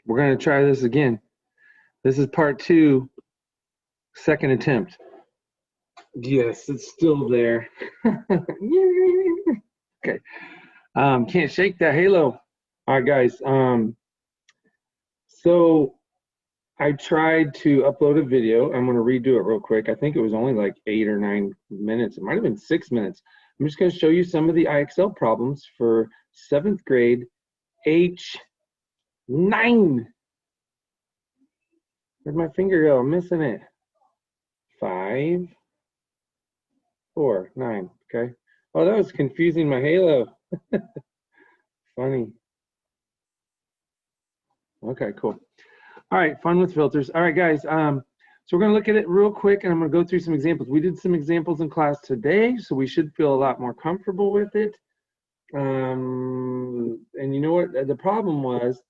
We're going to try this again. This is part 2, second attempt. Yes, it's still there. Okay. Can't shake that halo. All right, guys. So I tried to upload a video. I'm going to redo it real quick. I think it was only like 8 or 9 minutes. It might have been 6 minutes. I'm just going to show you some of the IXL problems for 7th grade H9. Where'd my finger go? I'm missing it. 5, 4, 9. Okay. Oh, that was confusing my halo. Funny. Okay, cool. All right, fun with filters. All right, guys. So we're going to look at it real quick, and I'm going to go through some examples. We did some examples in class today, so we should feel a lot more comfortable with it. And you know what? The problem was,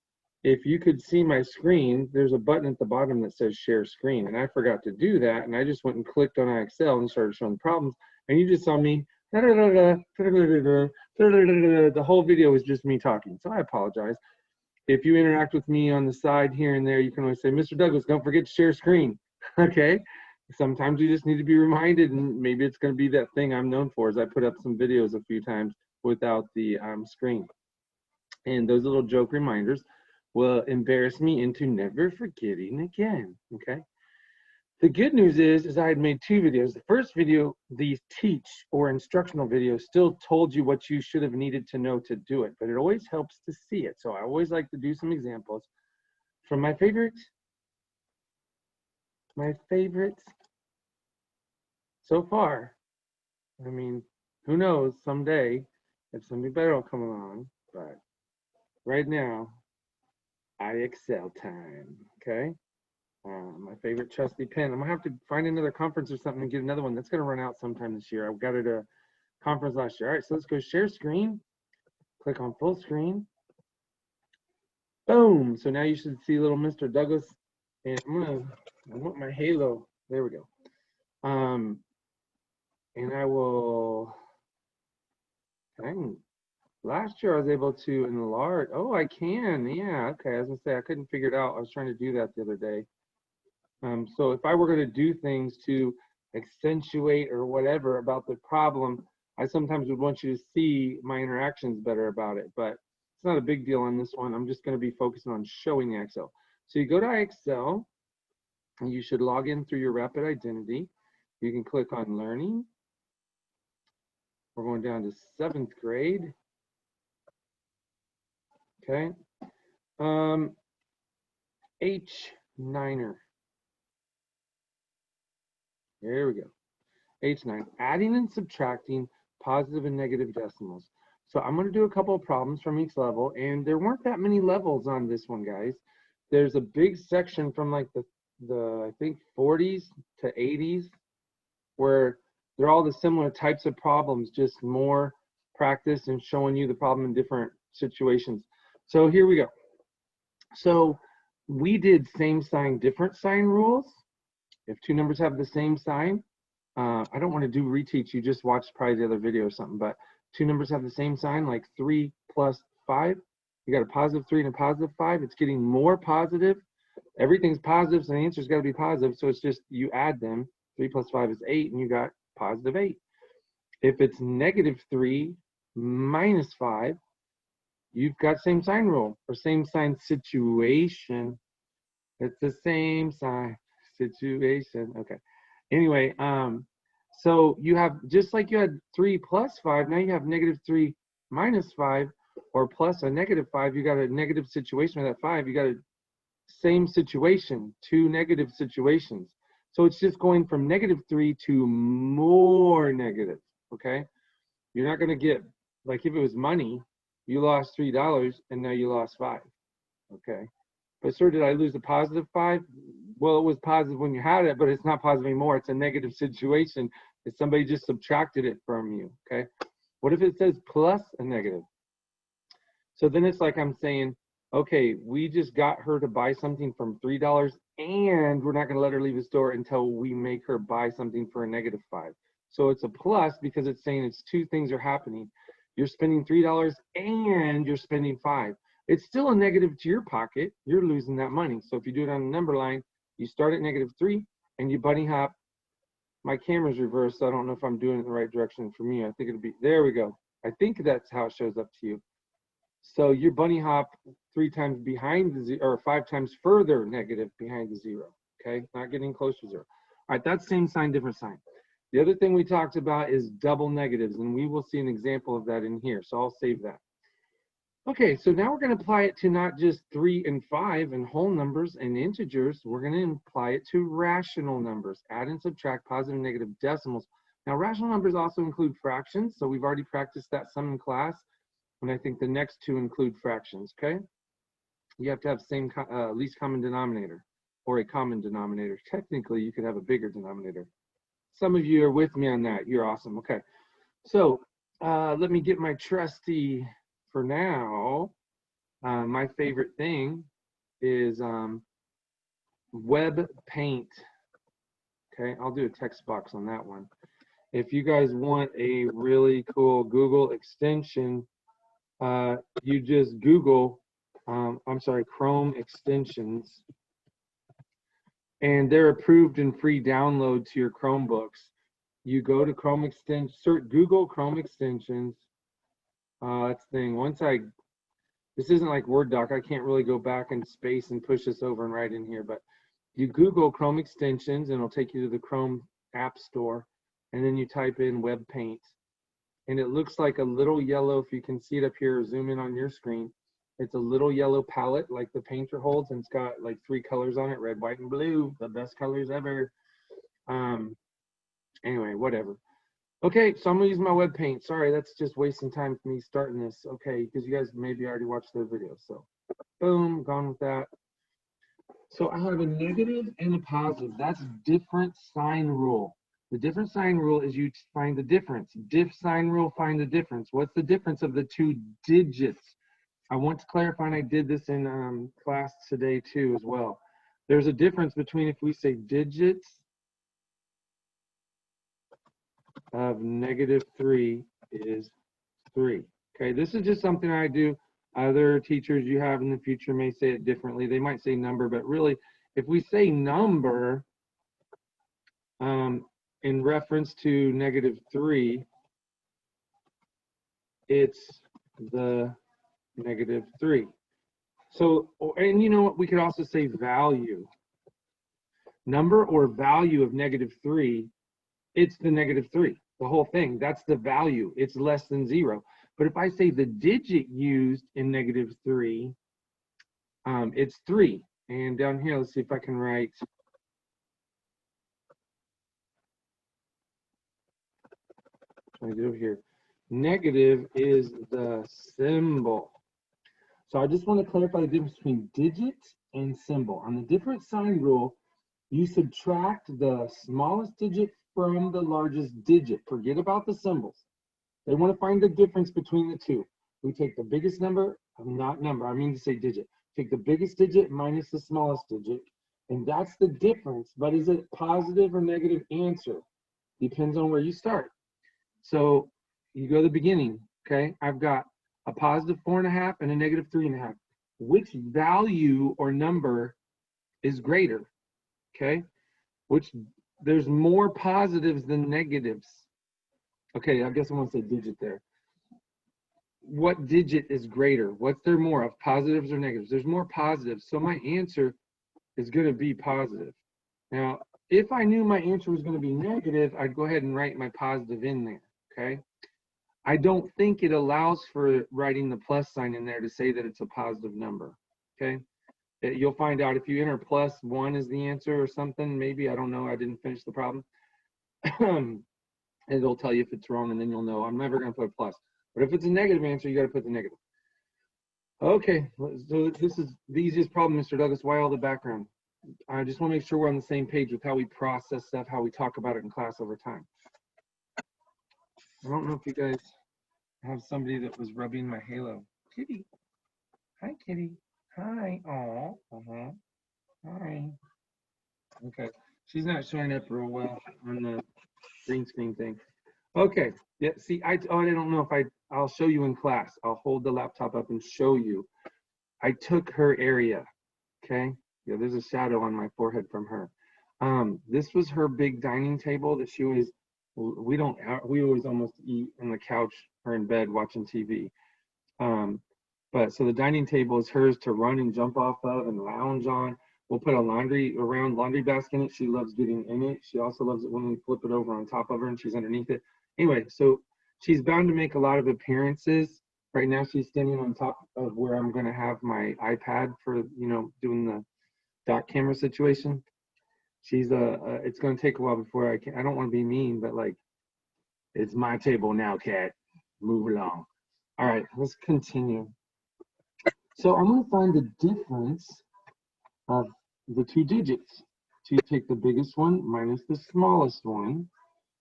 if you could see my screen, there's a button at the bottom that says share screen, and I forgot to do that, and I just went and clicked on IXL and started showing the problems, and you just saw me, the whole video was just me talking, so I apologize. If you interact with me on the side here and there, you can always say, Mr. Douglas, don't forget to share screen, okay? Sometimes you just need to be reminded, and maybe it's going to be that thing I'm known for, is I put up some videos a few times without the screen. And those little joke reminders will embarrass me into never forgetting again, okay? The good news is I had made 2 videos. The first video, the teach or instructional video, still told you what you should have needed to know to do it, but it always helps to see it. So I always like to do some examples from my favorites so far. I mean, who knows, someday if something better will come along, but right now, IXL time, okay? My favorite trusty pen. I'm gonna have to find another conference or something and get another one. That's gonna run out sometime this year. I got it at a conference last year. All right, so let's go share screen. Click on full screen. Boom. So now you should see little Mr. Douglas. And I want my halo. There we go. And I will, last year I was able to enlarge. Oh, I can. Yeah, okay. I was gonna say I couldn't figure it out. I was trying to do that the other day. So if I were going to do things to accentuate or whatever about the problem, I sometimes would want you to see my interactions better about it, but it's not a big deal on this one. I'm just going to be focusing on showing the IXL. So you go to IXL, and you should log in through your Rapid Identity. You can click on Learning. We're going down to 7th grade. Okay. H9er. There we go. H9, adding and subtracting positive and negative decimals. So I'm going to do a couple of problems from each level, and there weren't that many levels on this one, guys. There's a big section from like the I think 40s to 80s where they're all the similar types of problems, just more practice and showing you the problem in different situations. So here we go. So we did same sign, different sign rules. If 2 numbers have the same sign, I don't want to do reteach, you just watched probably the other video or something, but 2 numbers have the same sign, like 3 plus 5. You got a positive 3 and a positive 5. It's getting more positive. Everything's positive, so the answer's got to be positive. So it's just you add them. 3 plus 5 is 8, and you got positive 8. If it's negative 3 minus 5, you've got same sign rule or same sign situation. It's the same sign situation. Okay. Anyway, so you have, just like you had 3 plus 5, now you have negative 3 minus 5, or plus a negative 5. You got a negative situation with that 5. You got a same situation, 2 negative situations. So it's just going from negative 3 to more negative, okay? You're not going to get, like if it was money, you lost $3 and now you lost 5, okay? But sir, did I lose a positive 5? Well, it was positive when you had it, but it's not positive anymore. It's a negative situation. If somebody just subtracted it from you, okay? What if it says plus a negative? So then it's like I'm saying, okay, we just got her to buy something from $3, and we're not going to let her leave the store until we make her buy something for a negative 5. So it's a plus because it's saying it's 2 things are happening. You're spending $3 and you're spending 5. It's still a negative to your pocket. You're losing that money. So if you do it on a number line, you start at -3 and you bunny hop. My camera's reversed, so I don't know if I'm doing it in the right direction for me. I think it'll be, there we go. I think that's how it shows up to you. So you bunny hop 3 times behind the 0, or 5 times further negative behind the 0. Okay, not getting close to 0. All right, that's same sign, different sign. The other thing we talked about is double negatives, and we will see an example of that in here. So I'll save that. Okay, so now we're going to apply it to not just 3 and 5 and whole numbers and integers. We're going to apply it to rational numbers, add and subtract positive and negative decimals. Now, rational numbers also include fractions, so we've already practiced that some in class, and I think the next 2 include fractions, okay? You have to have same least common denominator or a common denominator. Technically, you could have a bigger denominator. Some of you are with me on that. You're awesome, okay. So let me get my trusty... For now, my favorite thing is web paint. Okay, I'll do a text box on that one. If you guys want a really cool Google extension, you just Google, Chrome extensions, and they're approved and free download to your Chromebooks. You go to Chrome extension, search Google Chrome extensions. That's the thing. This isn't like Word doc. I can't really go back and space and push this over and write in here, but you Google Chrome extensions and it'll take you to the Chrome App Store, and then you type in web paint. And it looks like a little yellow, if you can see it up here, zoom in on your screen. It's a little yellow palette like the painter holds, and it's got like 3 colors on it, red, white, and blue, the best colors ever. Anyway, whatever. Okay, so I'm gonna use my web paint. Sorry, that's just wasting time for me starting this. Okay, because you guys maybe already watched the video. So boom, gone with that. So I have a negative and a positive. That's different sign rule. The different sign rule is you find the difference. Diff sign rule, find the difference. What's the difference of the 2 digits? I want to clarify, and I did this in class today too as well. There's a difference between if we say digits of -3 is 3. Okay, this is just something I do. Other teachers you have in the future may say it differently. They might say number, but really, if we say number in reference to -3, it's the -3. So, and you know what? We could also say value. Number or value of -3, it's the -3. The whole thing, that's the value. It's less than 0. But if I say the digit used in -3, it's 3. And down here, let's see if I can write. Trying to do it here. Negative is the symbol. So I just want to clarify the difference between digit and symbol. On the different sign rule, you subtract the smallest digit from the largest digit. Forget about the symbols. They want to find the difference between the 2. We take the biggest number, not number, I mean to say digit. Take the biggest digit minus the smallest digit, and that's the difference. But is it positive or negative answer? Depends on where you start. So you go to the beginning, okay? I've got a positive 4.5 and a negative 3.5. Which value or number is greater, okay? There's more positives than negatives. Okay, I guess I want to say digit there. What digit is greater? What's there more of, positives or negatives? There's more positives, so my answer is going to be positive. Now, if I knew my answer was going to be negative, I'd go ahead and write my positive in there, okay? I don't think it allows for writing the plus sign in there to say that it's a positive number, okay? You'll find out if you enter +1 as the answer or something, maybe, I don't know, I didn't finish the problem. It'll tell you if it's wrong, and then you'll know. I'm never going to put a plus. But if it's a negative answer, you got to put the negative. Okay, so this is the easiest problem, Mr. Douglas. Why all the background? I just want to make sure we're on the same page with how we process stuff, how we talk about it in class over time. I don't know if you guys have somebody that was rubbing my halo. Kitty. Hi, Kitty. Hi. Oh. Hi. Okay. She's not showing up real well on the green screen thing. Okay. Yeah. See, I don't know if I'll show you in class. I'll hold the laptop up and show you. I took her area, okay? Yeah, there's a shadow on my forehead from her. This was her big dining table that she always, we always almost eat on the couch or in bed watching TV. But so the dining table is hers to run and jump off of and lounge on. We'll put a round laundry basket in it. She loves getting in it. She also loves it when we flip it over on top of her and she's underneath it. Anyway, so she's bound to make a lot of appearances. Right now she's standing on top of where I'm going to have my iPad for, doing the dot camera situation. She's it's going to take a while before I don't want to be mean, but like, it's my table now, cat. Move along. All right, let's continue. So I'm going to find the difference of the two digits. So you take the biggest one minus the smallest one,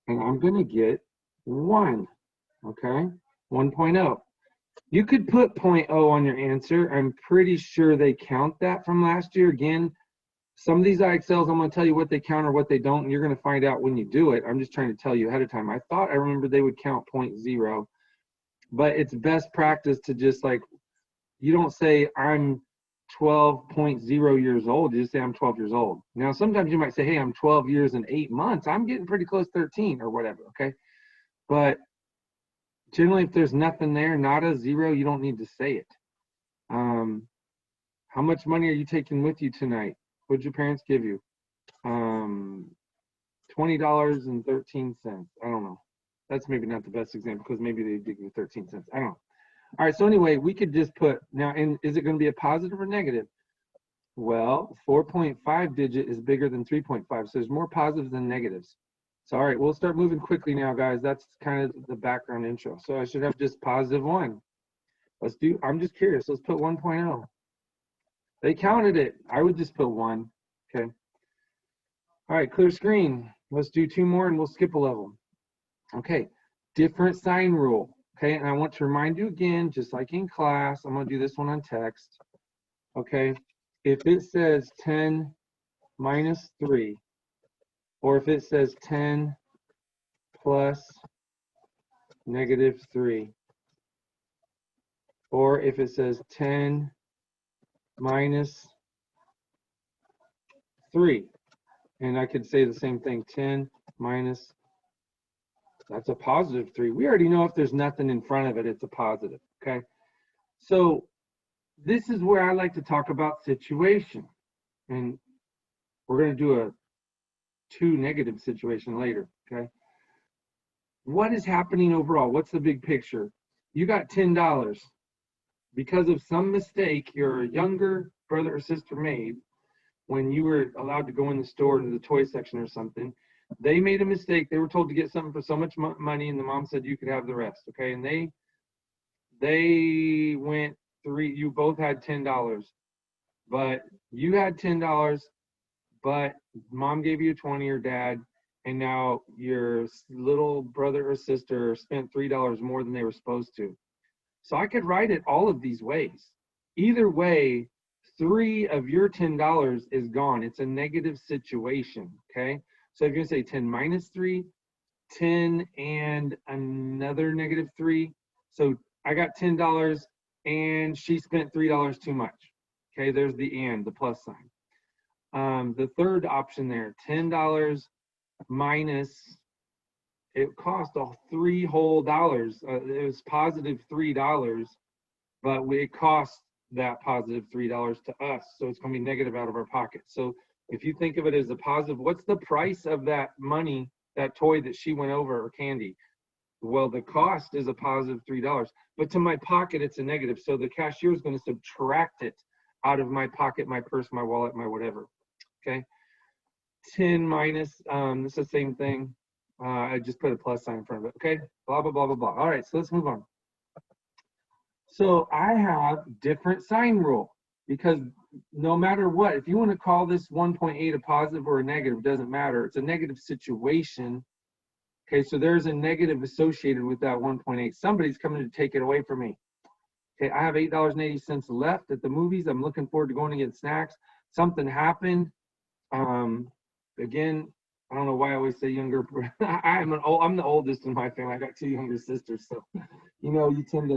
and I'm going to get 1, okay? 1.0. You could put 0.0 on your answer. I'm pretty sure they count that from last year. Again, some of these IXLs, I'm going to tell you what they count or what they don't, and you're going to find out when you do it. I'm just trying to tell you ahead of time. I thought I remember they would count 0.0, but it's best practice to just like, you don't say I'm 12.0 years old, you just say I'm 12 years old. Now, sometimes you might say, hey, I'm 12 years and 8 months. I'm getting pretty close to 13 or whatever, okay? But generally, if there's nothing there, not a 0, you don't need to say it. How much money are you taking with you tonight? What did your parents give you? $20.13. I don't know. That's maybe not the best example because maybe they did give you 13 cents. I don't know. All right, so anyway, we could just put, now, and is it going to be a positive or negative? Well, 4.5 digit is bigger than 3.5, so there's more positives than negatives. So, all right, we'll start moving quickly now, guys. That's kind of the background intro. So I should have just positive 1. I'm just curious. Let's put 1.0. They counted it. I would just put 1, okay? All right, clear screen. Let's do 2 more and we'll skip a level. Okay, different sign rule. Okay, and I want to remind you again, just like in class, I'm going to do this one on text. Okay, if it says 10 minus 3, or if it says 10 plus negative 3, or if it says 10 minus 3, and I could say the same thing, 10 minus, that's a positive 3. We already know if there's nothing in front of it, it's a positive, okay? So this is where I like to talk about situation. And we're going to do a 2 negative situation later, okay? What is happening overall? What's the big picture? You got $10. Because of some mistake your younger brother or sister made when you were allowed to go in the store to the toy section or something, they made a mistake. They were told to get something for so much money, and the mom said you could have the rest, okay? And they went 3, you both had $10, but you had $10, but mom gave you 20 or dad, and now your little brother or sister spent $3 more than they were supposed to. So I could write it all of these ways. Either way, 3 of your $10 is gone. It's a negative situation, okay? So if you're going to say 10 minus 3, 10 and another negative 3. So I got $10 and she spent $3 too much. Okay, there's the and, the plus sign. The third option there, $10 minus, it cost $3 whole. It was positive $3, but it cost that positive $3 to us. So it's going to be negative out of our pocket. So if you think of it as a positive, what's the price of that money, that toy that she went over, or candy? Well, the cost is a positive $3, but to my pocket, it's a negative. So the cashier is going to subtract it out of my pocket, my purse, my wallet, my whatever. Okay. 10 minus, it's the same thing. I just put a plus sign in front of it. Okay. Blah, blah, blah, blah, blah. All right. So let's move on. So I have different sign rule, because no matter what, if you want to call this 1.8 a positive or a negative, it doesn't matter. It's a negative situation. Okay, so there's a negative associated with that 1.8. Somebody's coming to take it away from me. Okay, I have $8.80 left at the movies. I'm looking forward to going to get snacks. Something happened. Again, I don't know why I always say younger. I'm the oldest in my family. I got 2 younger sisters, so you tend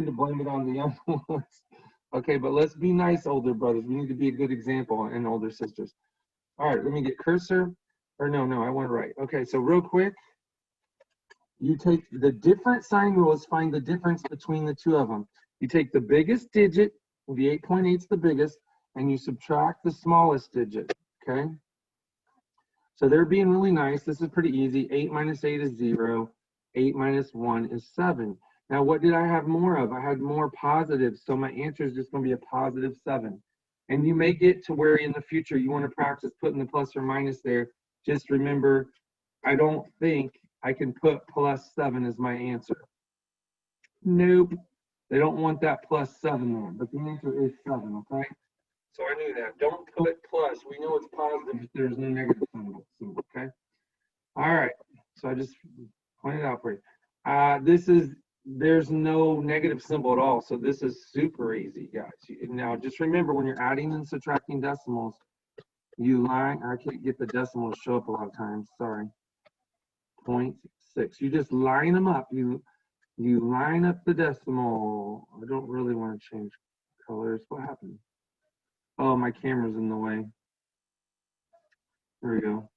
to blame it on the young ones. Okay, but let's be nice, older brothers. We need to be a good example, and older sisters. All right, let me get cursor. Or no, I went right. Okay, so real quick, you take the different sign rules, find the difference between the two of them. You take the biggest digit, the 8.8 is the biggest, and you subtract the smallest digit, okay? So they're being really nice. This is pretty easy. 8 minus 8 is 0. 8 minus 1 is 7. Now, what did I have more of? I had more positives, so my answer is just going to be a positive 7. And you may get to where in the future you want to practice putting the plus or minus there. Just remember, I don't think I can put plus 7 as my answer. Nope. They don't want that plus 7 there, but the answer is 7, okay? So I knew that. Don't put plus. We know it's positive if there's no negative symbol, okay? All right. So I just pointed out for you. There's no negative symbol at all, so this is super easy, guys. Now, just remember when you're adding and subtracting decimals, you line, I can't get the decimals to show up a lot of times, sorry. 0.6. You just line them up. You line up the decimal. I don't really want to change colors. What happened? Oh, my camera's in the way. There we go.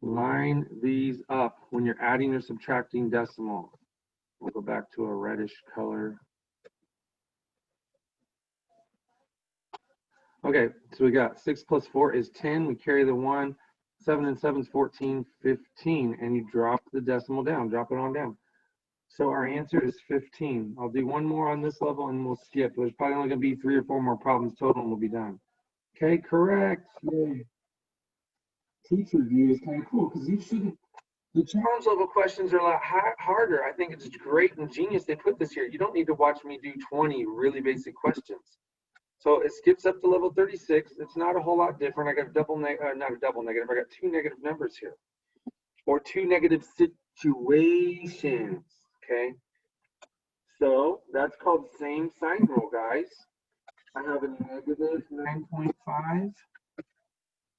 Line these up when you're adding or subtracting decimal. We'll go back to a reddish color. Okay, so we got 6 plus 4 is 10. We carry the 1. 7 and 7 is 14, 15. And you drop the decimal down. Drop it on down. So our answer is 15. I'll do one more on this level and we'll skip. There's probably only going to be 3 or 4 more problems total and we'll be done. Okay, correct. Yay. Teacher view is kind of cool because you shouldn't. The challenge level questions are a lot harder. I think it's great and genius they put this here. You don't need to watch me do 20 really basic questions. So it skips up to level 36. It's not a whole lot different. I got not a double negative. I got 2 negative numbers here, or 2 negative situations. Okay. So that's called same sign rule, guys. I have a negative 9.5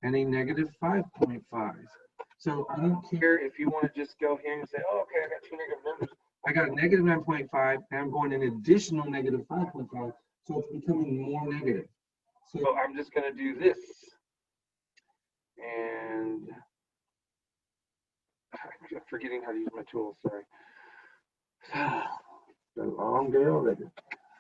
and a negative 5.5. So I don't care if you want to just go here and say, oh, okay, I got 2 negative numbers. I got a negative 9.5 and I'm going an additional negative 5.5. So it's becoming more negative. So I'm just going to do this. And I'm forgetting how to use my tools, sorry. It's a long day already.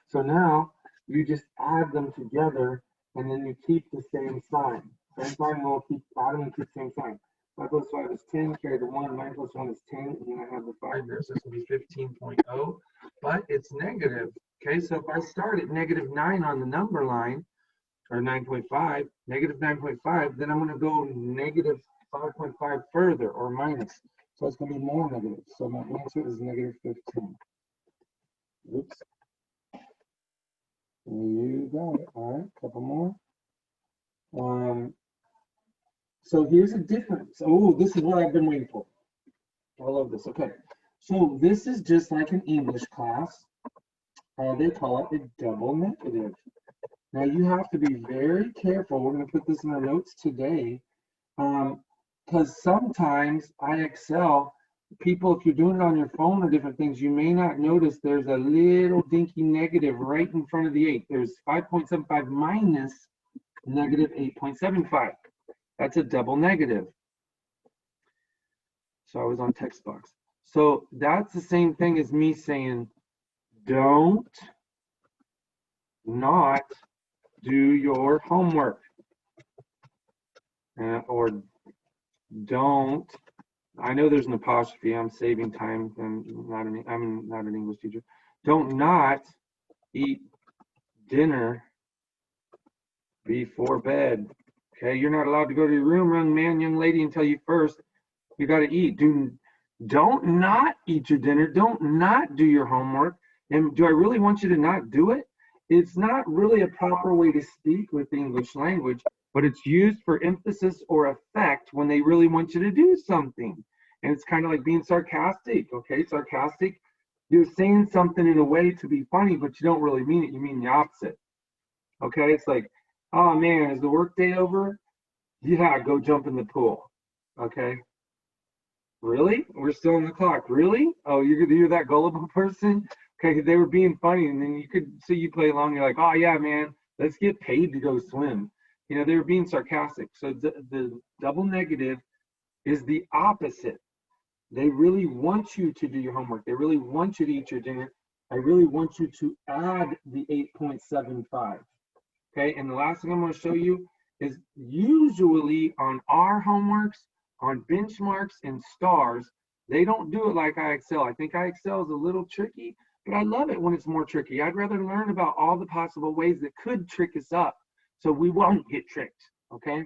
So now you just add them together and then you keep the same sign. Same sign will keep adding and keep the same sign. 5 plus 5 is 10, carry the 1, 9 plus 1 is 10, and then I have the 5 there, so it's going to be 15.0, but it's negative. Okay, so if I start at negative 9 on the number line, or 9.5, negative 9.5, then I'm going to go negative 5.5 further, or minus. So it's going to be more negative. So my answer is negative 15. Oops. You got it. All right, couple more. So here's a difference. Oh, this is what I've been waiting for. I love this. Okay. So this is just like an English class. They call it a double negative. Now you have to be very careful. We're going to put this in our notes today. Because sometimes IXL, people, if you're doing it on your phone or different things, you may not notice there's a little dinky negative right in front of the 8. There's 5.75 minus negative 8.75. That's a double negative. So I was on text box. So that's the same thing as me saying, don't not do your homework. Or don't, I know there's an apostrophe, I'm saving time, I'm not an English teacher. Don't not eat dinner before bed. Okay, you're not allowed to go to your room, young man, young lady, until you first, you got to eat. Don't not eat your dinner. Don't not do your homework. And do I really want you to not do it? It's not really a proper way to speak with the English language, but it's used for emphasis or effect when they really want you to do something. And it's kind of like being sarcastic, okay? Sarcastic, you're saying something in a way to be funny, but you don't really mean it. You mean the opposite, okay? It's like, oh man, is the workday over? Yeah, go jump in the pool. Okay. Really? We're still on the clock. Really? Oh, you're that gullible person? Okay, they were being funny, and then you could see you play along. You're like, oh yeah, man, let's get paid to go swim. You know, they were being sarcastic. So the double negative is the opposite. They really want you to do your homework. They really want you to eat your dinner. I really want you to add the 8.75. Okay, and the last thing I'm going to show you is usually on our homeworks, on benchmarks and stars, they don't do it like IXL. I think IXL is a little tricky, but I love it when it's more tricky. I'd rather learn about all the possible ways that could trick us up so we won't get tricked, okay?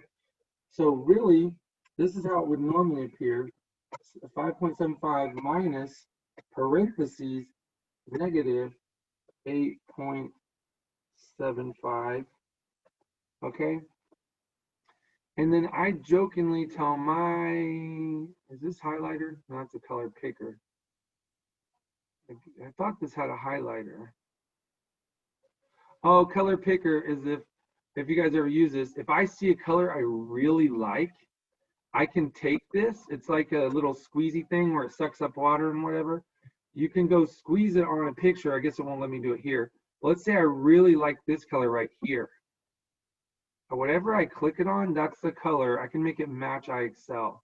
So really, this is how it would normally appear. 5.75 minus parentheses negative 8.75, okay? And then I jokingly tell is this highlighter? No, that's a color picker. I thought this had a highlighter. Oh, color picker is if you guys ever use this, if I see a color I really like, I can take this. It's like a little squeezy thing where it sucks up water and whatever. You can go squeeze it on a picture. I guess it won't let me do it here. Let's say I really like this color right here. Whatever I click it on, that's the color. I can make it match IXL.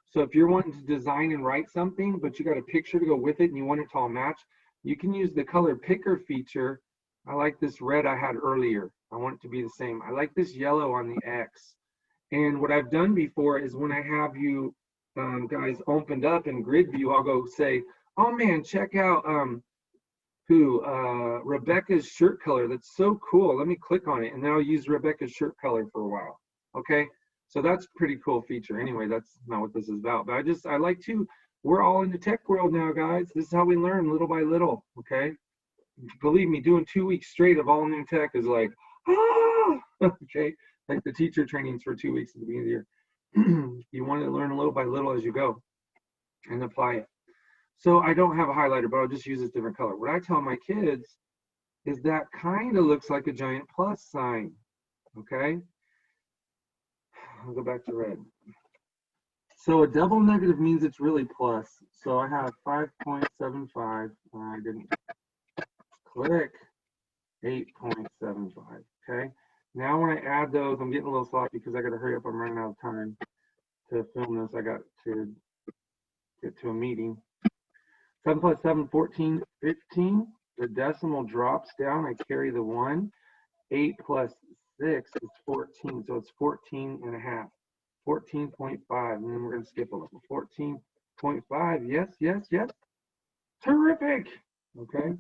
So if you're wanting to design and write something, but you got a picture to go with it and you want it to all match, you can use the color picker feature. I like this red I had earlier. I want it to be the same. I like this yellow on the X. And what I've done before is when I have you guys opened up in grid view, I'll go say, oh man, check out Rebecca's shirt color. That's so cool. Let me click on it. And then I'll use Rebecca's shirt color for a while. Okay. So that's a pretty cool feature. Anyway, that's not what this is about. But I like to, we're all in the tech world now, guys. This is how we learn little by little. Okay. Believe me, doing 2 weeks straight of all new tech is like, ah, okay. Like the teacher trainings for 2 weeks at the beginning of the year. You want to learn little by little as you go and apply it. So I don't have a highlighter, but I'll just use this different color. What I tell my kids is that kind of looks like a giant plus sign, okay? I'll go back to red. So a double negative means it's really plus. So I have 5.75, I didn't click 8.75, okay? Now when I add those, I'm getting a little sloppy because I got to hurry up. I'm running out of time to film this. I got to get to a meeting. 7 plus 7, 14, 15. The decimal drops down. I carry the 1. 8 plus 6 is 14. So it's 14 and a half. 14.5. And then we're going to skip a little. 14.5. Yes, yes, yes. Terrific. Okay.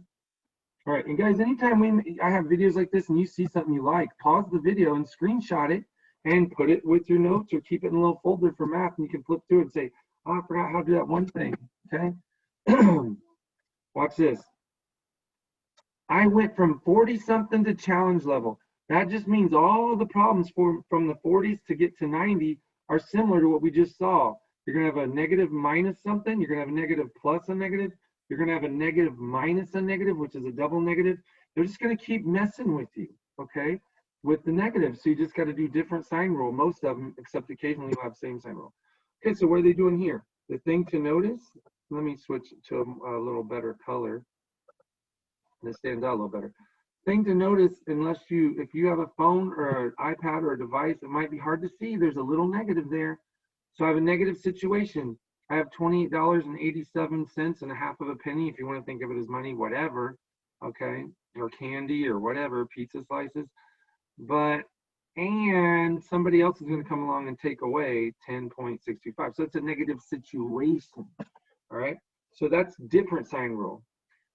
All right, and guys, anytime I have videos like this and you see something you like, pause the video and screenshot it and put it with your notes or keep it in a little folder for math, and you can flip through it and say, oh, I forgot how to do that one thing, okay? Watch this. I went from 40-something to challenge level. That just means all the problems from the 40s to get to 90 are similar to what we just saw. You're going to have a negative minus something. You're going to have a negative plus a negative. You're going to have a negative minus a negative, which is a double negative. They're just going to keep messing with you, okay, with the negative. So you just got to do different sign rule, most of them, except occasionally you'll have same sign rule. Okay, so what are they doing here? The thing to notice, let me switch to a little better color. This stands out a little better. Thing to notice, if you have a phone or an iPad or a device, it might be hard to see. There's a little negative there. So I have a negative situation. I have $28.87 and a half of a penny, if you want to think of it as money, whatever, okay, or candy or whatever, pizza slices. And somebody else is going to come along and take away 10.65. So it's a negative situation, all right? So that's different sign rule.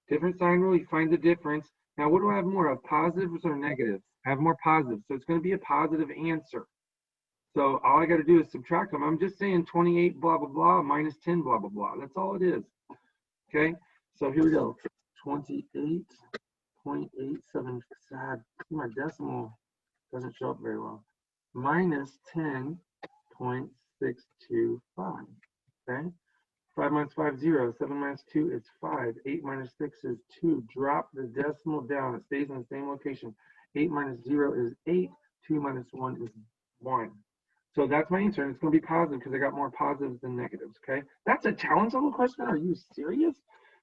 Different sign rule, you find the difference. Now, what do I have more of, positives or negatives? I have more positives, so it's going to be a positive answer. So all I got to do is subtract them. I'm just saying 28 blah, blah, blah, minus 10 blah, blah, blah. That's all it is. Okay, so here we go. 28.87. Sad. My decimal doesn't show up very well. Minus 10.625. Okay, 5 minus 5, 0. 7 minus 2 is 5. 8 minus 6 is 2. Drop the decimal down. It stays in the same location. 8 minus 0 is 8. 2 minus 1 is 1. So that's my answer. And it's going to be positive because I got more positives than negatives, okay? That's a challenge level question. Are you serious?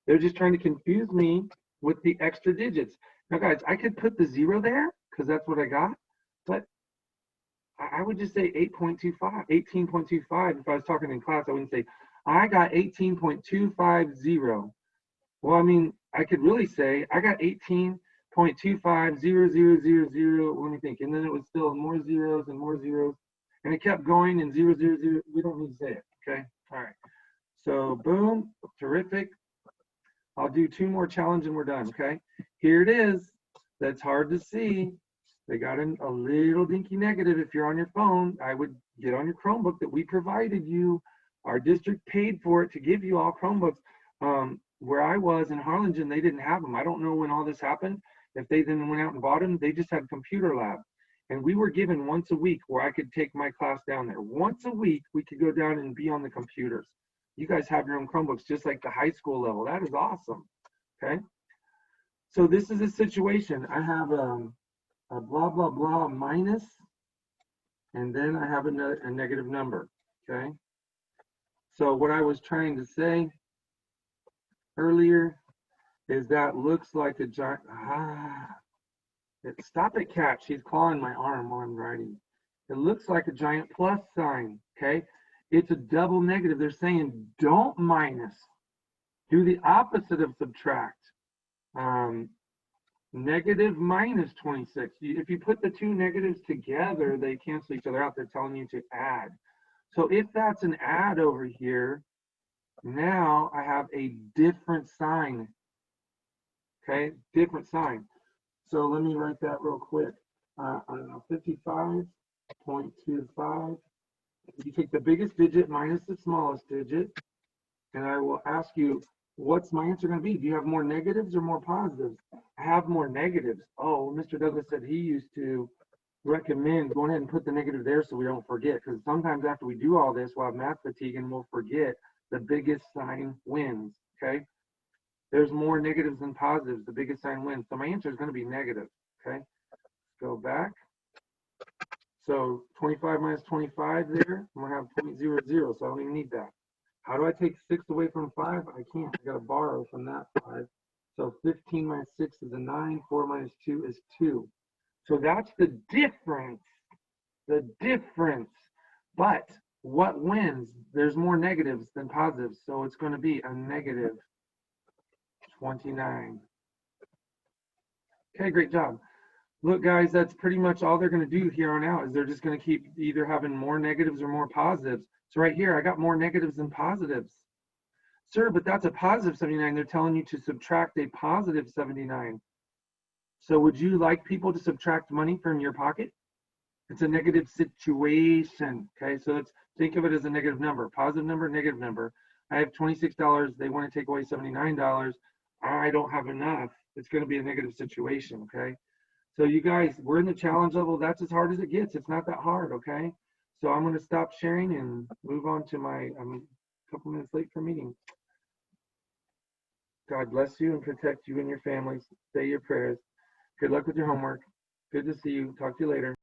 They're just trying to confuse me with the extra digits. Now, guys, I could put the 0 there because that's what I got, but I would just say 8.25, 18.25. If I was talking in class, I wouldn't say, I got 18.250. Well, I mean, I could really say, I got 18.250000. Let me think. And then it was still more zeros and more zeros. And it kept going and 0, 0, 0. We don't need to say it. Okay. All right. So boom. Terrific. I'll do 2 more challenge and we're done. Okay. Here it is. That's hard to see. They got a little dinky negative. If you're on your phone, I would get on your Chromebook that we provided you. Our district paid for it to give you all Chromebooks. Where I was in Harlingen, they didn't have them. I don't know when all this happened. If they then went out and bought them, they just had computer lab. And we were given once a week where I could take my class down there. Once a week, we could go down and be on the computers. You guys have your own Chromebooks, just like the high school level. That is awesome. Okay. So this is a situation. I have a blah, blah, blah minus, and then I have a negative number. Okay. So what I was trying to say earlier is that looks like a giant, stop it, cat. She's clawing my arm while I'm writing. It looks like a giant plus sign, okay? It's a double negative. They're saying don't minus. Do the opposite of subtract. Negative minus 26. If you put the 2 negatives together, they cancel each other out. They're telling you to add. So if that's an add over here, now I have a different sign. Okay, different sign. So let me write that real quick. I don't know, 55.25. You take the biggest digit minus the smallest digit, and I will ask you, what's my answer going to be? Do you have more negatives or more positives? I have more negatives. Oh, Mr. Douglas said he used to recommend going ahead and put the negative there so we don't forget, because sometimes after we do all this, we'll have math fatigue and we'll forget. The biggest sign wins, okay? There's more negatives than positives. The biggest sign wins. So my answer is going to be negative, okay? Go back. So 25 minus 25 there, I'm going to have 0.00, so I don't even need that. How do I take 6 away from 5? I can't. I got to borrow from that 5. So 15 minus 6 is a 9. 4 minus 2 is 2. So that's the difference. The difference. But what wins? There's more negatives than positives, so it's going to be a negative 29. Okay, great job. Look, guys, that's pretty much all they're going to do here on out, is they're just going to keep either having more negatives or more positives. So right here, I got more negatives than positives. Sir, but that's a positive 79. They're telling you to subtract a positive 79. So would you like people to subtract money from your pocket? It's a negative situation. Okay, so let's think of it as a negative number. Positive number, negative number. I have $26. They want to take away $79. I don't have enough. It's going to be a negative situation. Okay. So you guys, we're in the challenge level. That's as hard as it gets. It's not that hard, okay? So I'm going to stop sharing and move on to my, I'm a couple minutes late for meeting. God bless you and protect you and your families. Say your prayers. Good luck with your homework. Good to see you. Talk to you later.